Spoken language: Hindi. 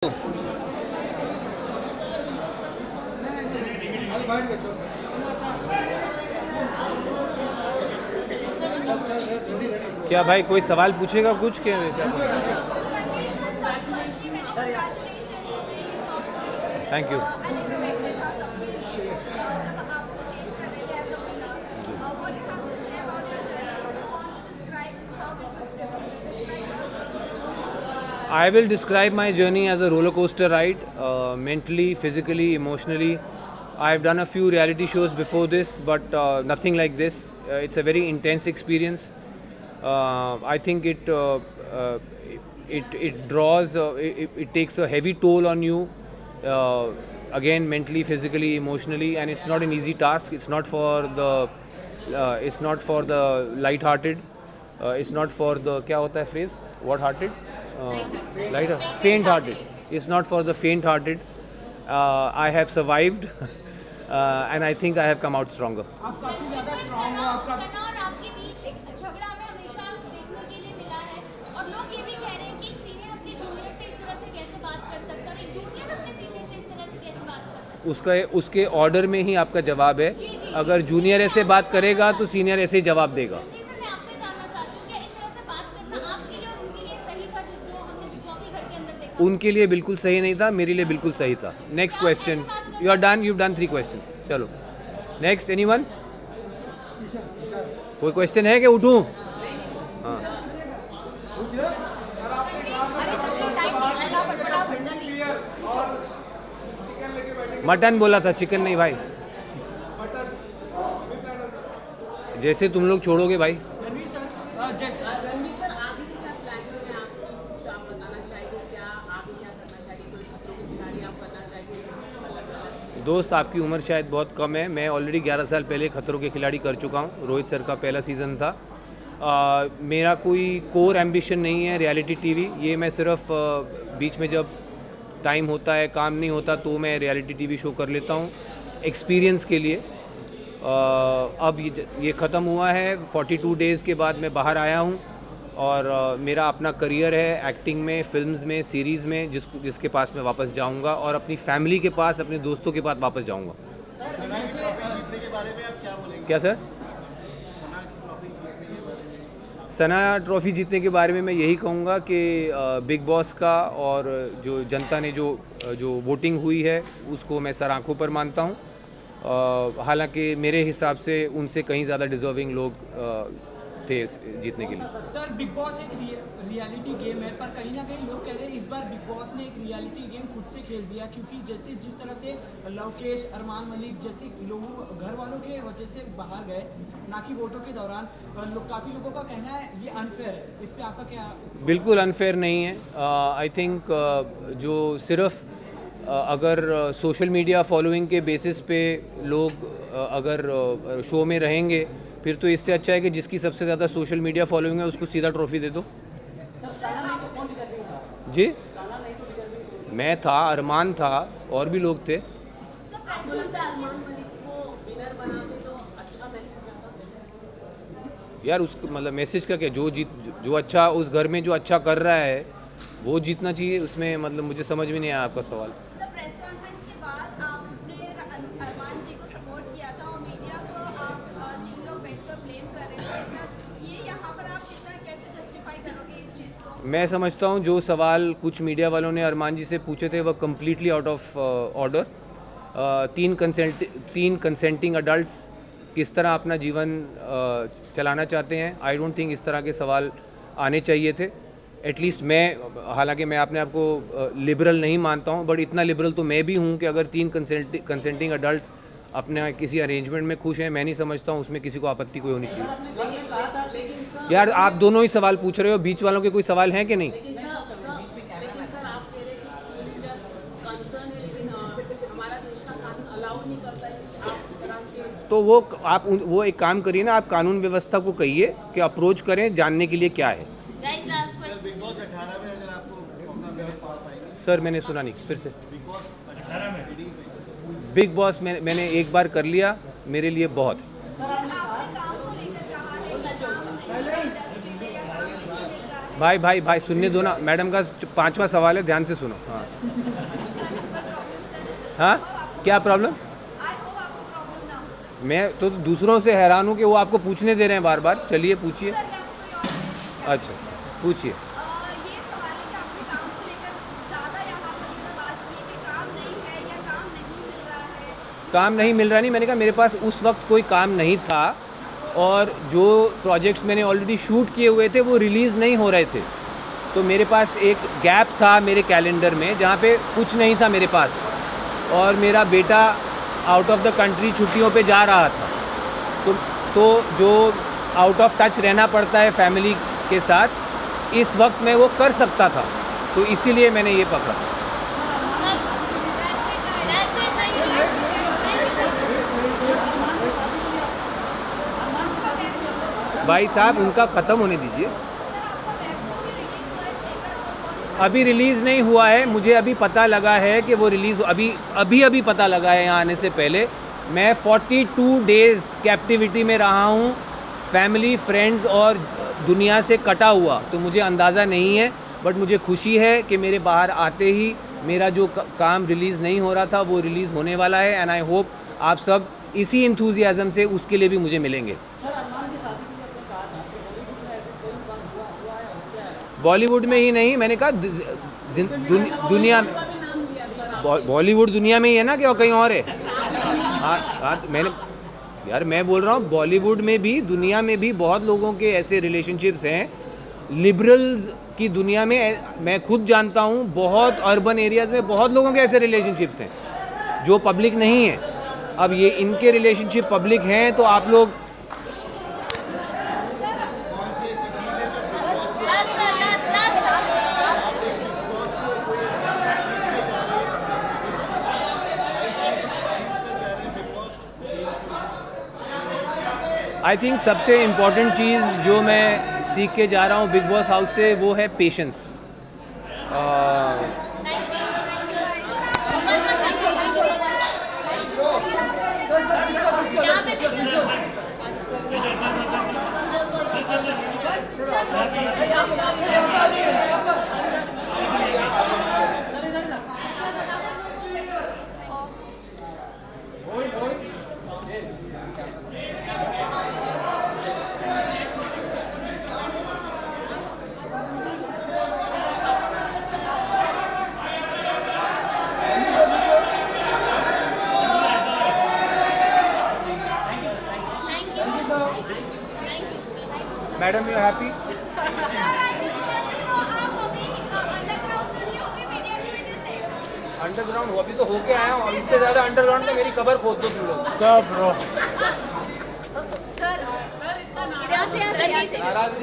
क्या भाई कोई सवाल पूछेगा कुछ क्या? Thank you. I will describe my journey as a roller coaster ride, mentally, physically, emotionally. I've done a few reality shows before this, but nothing like this. It's a very intense experience. I think it draws, it takes a heavy toll on you, again mentally, physically, emotionally, and it's not an easy task. It's not for the light-hearted. It's not for the क्या होता है phrase? What-hearted? Light, faint-hearted. It's not for the faint-hearted. I have survived, and I think I have come out stronger. आप काफी ज़्यादा स्ट्रांग हो। आपका सना और आपके बीच एक झगड़ा में हमेशा देखने के लिए मिला है और लोग ये भी कह रहे हैं कि एक सीनियर अपने जूनियर से इस तरह से कैसे बात कर सकता है और एक जूनियर अपने सीनियर से इस तरह से कैसे बात कर सकता है। उसके ऑर्डर में ही आपका जवाब है। अगर जूनियर ऐसे बात करेगा तो सीनियर ऐसे ही जवाब देगा। सर, मैं आपसे जानना चाहती हूँ कि इस तरह से बात करना आपके लिए और उनके लिए सही था जो हमने बिग बॉस के घर के अंदर देखा? उनके लिए बिल्कुल सही नहीं था, मेरे लिए बिल्कुल सही था। Next question. You are done, you done 3 questions. चलो नेक्स्ट। एनीवन? कोई क्वेश्चन है कि उठूं? हाँ, मटन बोला था, चिकन नहीं भाई। जैसे तुम लोग छोड़ोगे भाई। रणवीर सर, जैसे रणवीर सर आगे के क्या प्लानिंग है आपकी, कुछ आप बताना चाहेंगे? क्या आगे क्या करना चाहिए? कोई खतरों की खिलाड़ी आप करना चाहेंगे? दोस्त, आपकी उम्र शायद बहुत कम है। मैं ऑलरेडी 11 साल पहले खतरों के खिलाड़ी कर चुका हूँ। रोहित सर का पहला सीज़न था। मेरा कोई कोर एम्बिशन नहीं है रियलिटी टीवी। ये मैं सिर्फ बीच में जब टाइम होता है, काम नहीं होता, तो मैं रियलिटी टीवी शो कर लेता हूँ एक्सपीरियंस के लिए। अब ये ख़त्म हुआ है। 42 डेज़ के बाद मैं बाहर आया हूँ और मेरा अपना करियर है एक्टिंग में, फिल्म्स में, सीरीज़ में, जिसके पास मैं वापस जाऊँगा और अपनी फैमिली के पास, अपने दोस्तों के पास वापस जाऊँगा। क्या सर? सना ट्रॉफ़ी जीतने के बारे में मैं यही कहूँगा कि बिग बॉस का और जो जनता ने जो वोटिंग हुई है उसको मैं सर आँखों पर मानता हूँ। हालांकि मेरे हिसाब से उनसे कहीं ज़्यादा डिज़र्विंग लोग थे जीतने के लिए। सर, बिग बॉस एक रियलिटी गेम है, पर कहीं ना कहीं लोग कह रहे हैं इस बार बिग बॉस ने एक रियलिटी गेम खुद से खेल दिया, क्योंकि जैसे जिस तरह से लवकेश, अरमान मलिक जैसे लोगों घर वालों के वजह से बाहर गए, ना कि वोटों के दौरान, काफ़ी लोगों का कहना है ये अनफेयर है। इस पर आपका क्या? बिल्कुल अनफेयर नहीं है। आई थिंक जो सिर्फ अगर सोशल मीडिया फॉलोइंग के बेसिस पे लोग अगर शो में रहेंगे, फिर तो इससे अच्छा है कि जिसकी सबसे ज़्यादा सोशल मीडिया फॉलोइंग है उसको सीधा ट्रॉफी दे दो। जी, मैं था, अरमान था, और भी लोग थे। यार उसको मतलब मैसेज का क्या, जो अच्छा उस घर में जो अच्छा कर रहा है वो जीतना चाहिए। उसमें मतलब मुझे समझ में नहीं आया आपका सवाल। सर, प्रेस कॉन्फ्रेंस के बाद आपने अरमान जी को सपोर्ट किया था और मीडिया को आप 3 लोग बैठकर ब्लेम कर रहे थे। सर, ये यहाँ पर आप कैसे जस्टिफाई करोगे इस चीज़ को? मैं समझता हूँ जो सवाल कुछ मीडिया वालों ने अरमान जी से पूछे थे वह completely out of order. 3 consenting adults किस तरह अपना जीवन चलाना चाहते हैं, आई डोंट थिंक इस तरह के सवाल आने चाहिए थे। एटलीस्ट मैं, हालांकि मैं अपने आप को लिबरल नहीं मानता हूँ, बट इतना लिबरल तो मैं भी हूँ कि अगर 3 कंसेंटिंग अडल्ट्स अपने किसी अरेंजमेंट में खुश हैं, मैं नहीं समझता हूँ उसमें किसी को आपत्ति कोई होनी चाहिए। यार आप दोनों ही सवाल पूछ रहे हो, बीच वालों के कोई सवाल हैं कि नहीं? तो वो एक काम करिए ना, आप कानून व्यवस्था को कहिए कि अप्रोच करें जानने के लिए क्या है। सर मैंने सुना नहीं, फिर से। बिग बॉस मैंने एक बार कर लिया, मेरे लिए बहुत है। भाई भाई भाई सुनने दो ना, मैडम का 5वां सवाल है, ध्यान से सुनो। हाँ हाँ, क्या प्रॉब्लम? मैं तो दूसरों से हैरान हूँ कि वो आपको पूछने दे रहे हैं बार बार। चलिए पूछिए। अच्छा पूछिए। ये सवाल है कि आपने काम को लेकर ज़्यादा यहाँ पर बात की कि काम नहीं है या काम नहीं मिल रहा है। काम नहीं मिल रहा नहीं, मैंने कहा मेरे पास उस वक्त कोई काम नहीं था और जो प्रोजेक्ट्स मैंने ऑलरेडी शूट किए हुए थे वो रिलीज़ नहीं हो रहे थे, तो मेरे पास एक गैप था मेरे कैलेंडर में जहाँ पे कुछ नहीं था मेरे पास, और मेरा बेटा आउट ऑफ द कंट्री छुट्टियों पे जा रहा था, तो जो आउट ऑफ टच रहना पड़ता है फैमिली के साथ, इस वक्त मैं वो कर सकता था, तो इसीलिए मैंने ये पकड़ा। भाई साहब उनका ख़त्म होने दीजिए। अभी रिलीज़ नहीं हुआ है, मुझे अभी पता लगा है कि वो रिलीज़ अभी पता लगा है यहाँ आने से पहले। मैं 42 डेज़ कैप्टिविटी में रहा हूँ, फैमिली फ्रेंड्स और दुनिया से कटा हुआ, तो मुझे अंदाज़ा नहीं है, बट मुझे खुशी है कि मेरे बाहर आते ही मेरा जो काम रिलीज़ नहीं हो रहा था वो रिलीज़ होने वाला है, एंड आई होप आप सब इसी इंथुजियाज़म से उसके लिए भी मुझे मिलेंगे। बॉलीवुड में ही नहीं, मैंने कहा दुनिया में, बॉलीवुड दुनिया में ही है ना कि और कहीं और है? हाँ यार मैं बोल रहा हूँ बॉलीवुड में भी, दुनिया में भी बहुत लोगों के ऐसे रिलेशनशिप्स हैं। लिबरल्स की दुनिया में मैं खुद जानता हूँ, बहुत अर्बन एरियाज़ में बहुत लोगों के ऐसे रिलेशनशिप्स हैं जो पब्लिक नहीं है। अब ये इनके रिलेशनशिप पब्लिक हैं, तो आप लोग आई थिंक सबसे इम्पॉर्टेंट चीज़ जो मैं सीख के जा रहा हूँ बिग बॉस हाउस से, वो है patience. Madam you happy? Underground अभी तो होके आया हूँ, इससे ज़्यादा अंडरग्राउंड में मेरी कबर खोद दो तुम लोग सब। नाराज नहीं